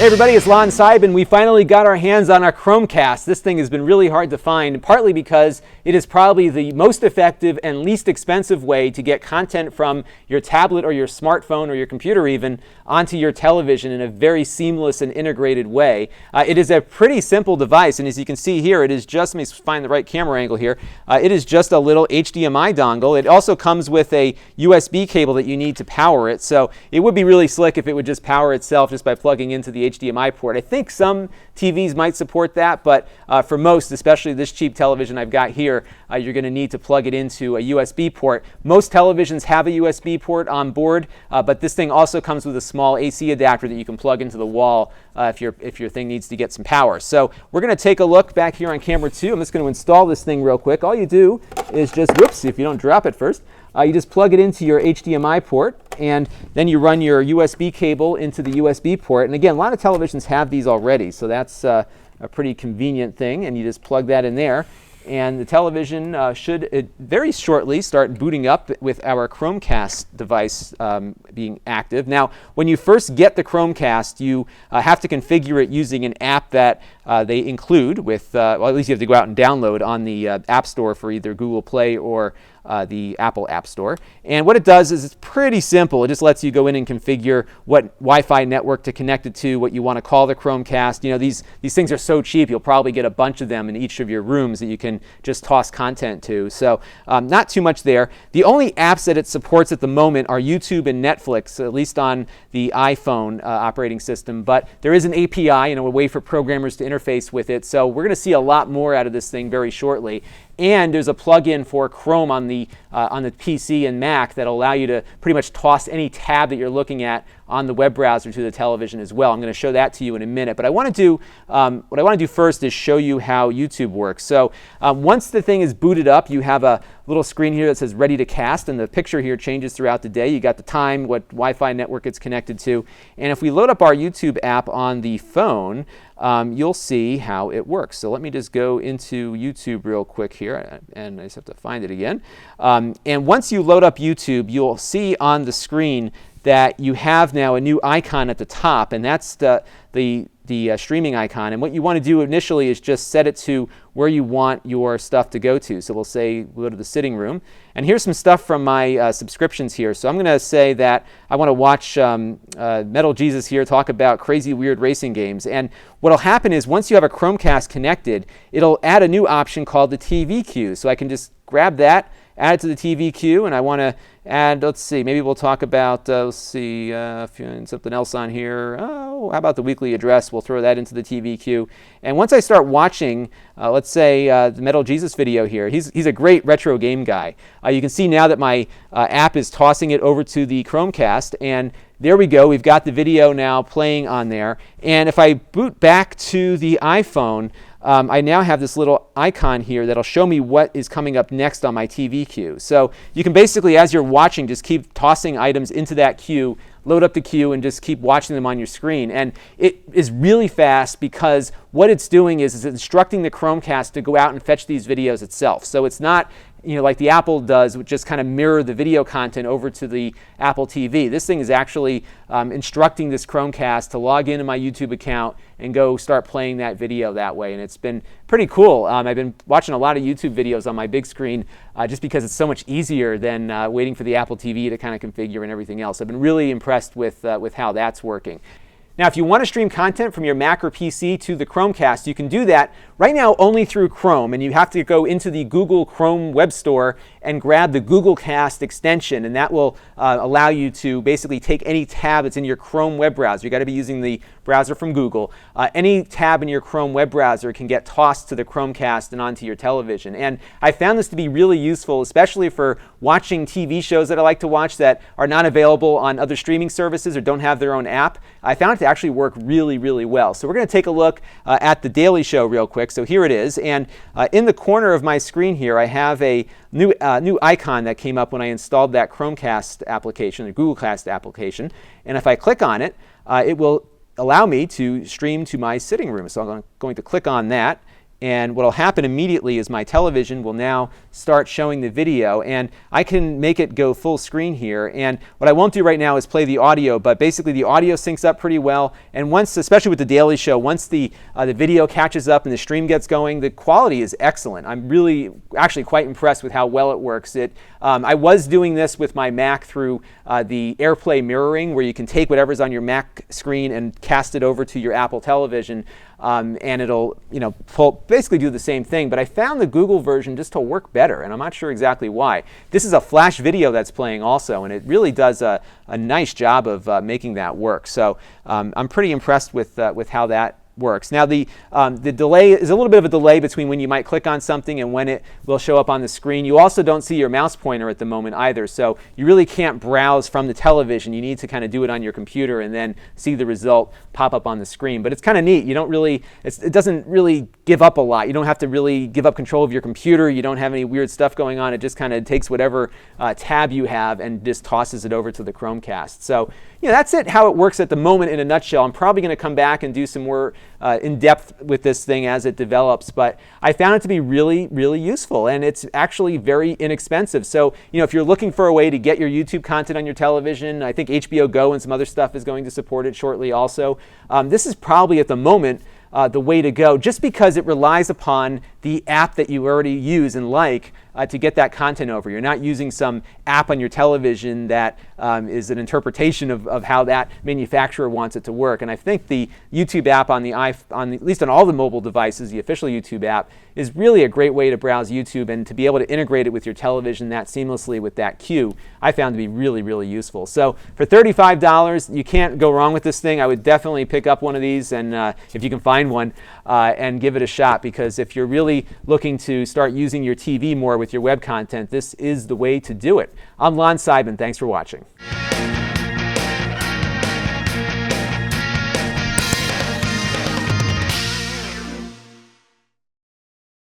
Hey everybody, it's Lon.TV, and we finally got our hands on our Chromecast. This thing has been really hard to find, partly because it is probably the most effective and least expensive way to get content from your tablet or your smartphone or your computer even onto your television in a very seamless and integrated way. It is a pretty simple device, and as you can see here, it is just, let me find the right camera angle here, it is just a little HDMI dongle. It also comes with a USB cable that you need to power it, so it would be really slick if it would just power itself just by plugging into the HDMI port. I think some TVs might support that, but for most, especially this cheap television I've got here, you're going to need to plug it into a USB port. Most televisions have a USB port on board, but this thing also comes with a small AC adapter that you can plug into the wall if your thing needs to get some power. So we're going to take a look back here on camera 2. I'm just going to install this thing real quick. All you do is just, whoops, if you don't drop it first, you just plug it into your HDMI port, and then you run your USB cable into the USB port. And again, a lot of televisions have these already, so that's a pretty convenient thing, and you just plug that in there. And the television should very shortly start booting up with our Chromecast device being active. Now, when you first get the Chromecast, you have to configure it using an app that they include with, well, at least you have to go out and download on the App Store for either Google Play or the Apple App Store. And what it does is it's pretty simple. It just lets you go in and configure what Wi-Fi network to connect it to, what you want to call the Chromecast. You know, these things are so cheap, you'll probably get a bunch of them in each of your rooms that you can just toss content to. So not too much there. The only apps that it supports at the moment are YouTube and Netflix, at least on the iPhone operating system. But there is an API, a way for programmers to interface with it. So we're going to see a lot more out of this thing very shortly. And there's a plug-in for Chrome on the PC and Mac that'll allow you to pretty much toss any tab that you're looking at on the web browser to the television as well. I'm going to show that to you in a minute. But what I want to do first is show you how YouTube works. So once the thing is booted up, you have a little screen here that says ready to cast, and the picture here changes throughout the day. You got the time, what Wi-Fi network it's connected to. And if we load up our YouTube app on the phone, you'll see how it works. So let me just go into YouTube real quick here, and I just have to find it again. And once you load up YouTube, you'll see on the screen that you have now a new icon at the top, and that's the streaming icon. And what you want to do initially is just set it to where you want your stuff to go to. So we'll say we'll go to the sitting room. And here's some stuff from my subscriptions here. So I'm going to say that I want to watch Metal Jesus here talk about crazy weird racing games. And what will happen is once you have a Chromecast connected, it'll add a new option called the TV queue. So I can just grab that, add it to the TV queue, and I want to add, let's see, maybe we'll talk about, let's see, something else on here. Oh, how about the weekly address? We'll throw that into the TV queue. And once I start watching, let's say, the Metal Jesus video here, he's a great retro game guy. You can see now that my app is tossing it over to the Chromecast, and there we go. We've got the video now playing on there. And if I boot back to the iPhone, I now have this little icon here that'll show me what is coming up next on my TV queue. So you can basically, as you're watching, just keep tossing items into that queue, load up the queue, and just keep watching them on your screen. And it is really fast because what it's doing is instructing the Chromecast to go out and fetch these videos itself. So it's not like the Apple does, which just kind of mirror the video content over to the Apple TV. This thing is actually instructing this Chromecast to log into my YouTube account and go start playing that video that way. And it's been pretty cool. I've been watching a lot of YouTube videos on my big screen just because it's so much easier than waiting for the Apple TV to kind of configure and everything else. I've been really impressed with how that's working. Now, if you want to stream content from your Mac or PC to the Chromecast, you can do that right now only through Chrome, and you have to go into the Google Chrome web store and grab the Google Cast extension, and that will allow you to basically take any tab that's in your Chrome web browser. You've got to be using the browser from Google. Any tab in your Chrome web browser can get tossed to the Chromecast and onto your television. And I found this to be really useful, especially for watching TV shows that I like to watch that are not available on other streaming services or don't have their own app. I found it to actually work really, really well. So we're going to take a look at The Daily Show real quick. So here it is. And in the corner of my screen here, I have a new icon that came up when I installed that Chromecast application, the Google Cast application. And if I click on it, it will allow me to stream to my sitting room. So I'm going to click on that. And what will happen immediately is my television will now start showing the video, and I can make it go full screen here. And what I won't do right now is play the audio, but basically the audio syncs up pretty well. And once, especially with the Daily Show, once the video catches up and the stream gets going, the quality is excellent. I'm really actually quite impressed with how well it works. I was doing this with my Mac through the AirPlay mirroring, where you can take whatever's on your Mac screen and cast it over to your Apple television. And it'll, basically do the same thing. But I found the Google version just to work better, and I'm not sure exactly why. This is a flash video that's playing also, and it really does a nice job of making that work. So I'm pretty impressed with how that works. Now the delay is a little bit of a delay between when you might click on something and when it will show up on the screen. You also don't see your mouse pointer at the moment either, so you really can't browse from the television. You need to kind of do it on your computer and then see the result pop up on the screen. But it's kind of neat. You don't really, it doesn't really give up a lot. You don't have to really give up control of your computer. You don't have any weird stuff going on. It just kind of takes whatever tab you have and just tosses it over to the Chromecast. So that's it, how it works at the moment in a nutshell. I'm probably going to come back and do some more in-depth with this thing as it develops, but I found it to be really, really useful, and it's actually very inexpensive. So, if you're looking for a way to get your YouTube content on your television, I think HBO Go and some other stuff is going to support it shortly also. This is probably at the moment the way to go, just because it relies upon the app that you already use and like to get that content over. You're not using some app on your television that is an interpretation of how that manufacturer wants it to work. And I think the YouTube app on at least on all the mobile devices, the official YouTube app, is really a great way to browse YouTube, and to be able to integrate it with your television that seamlessly with that queue, I found to be really, really useful. So for $35, you can't go wrong with this thing. I would definitely pick up one of these, and if you can find one, and give it a shot, because if you're really looking to start using your TV more with your web content, this is the way to do it. I'm Lon.TV. Thanks for watching.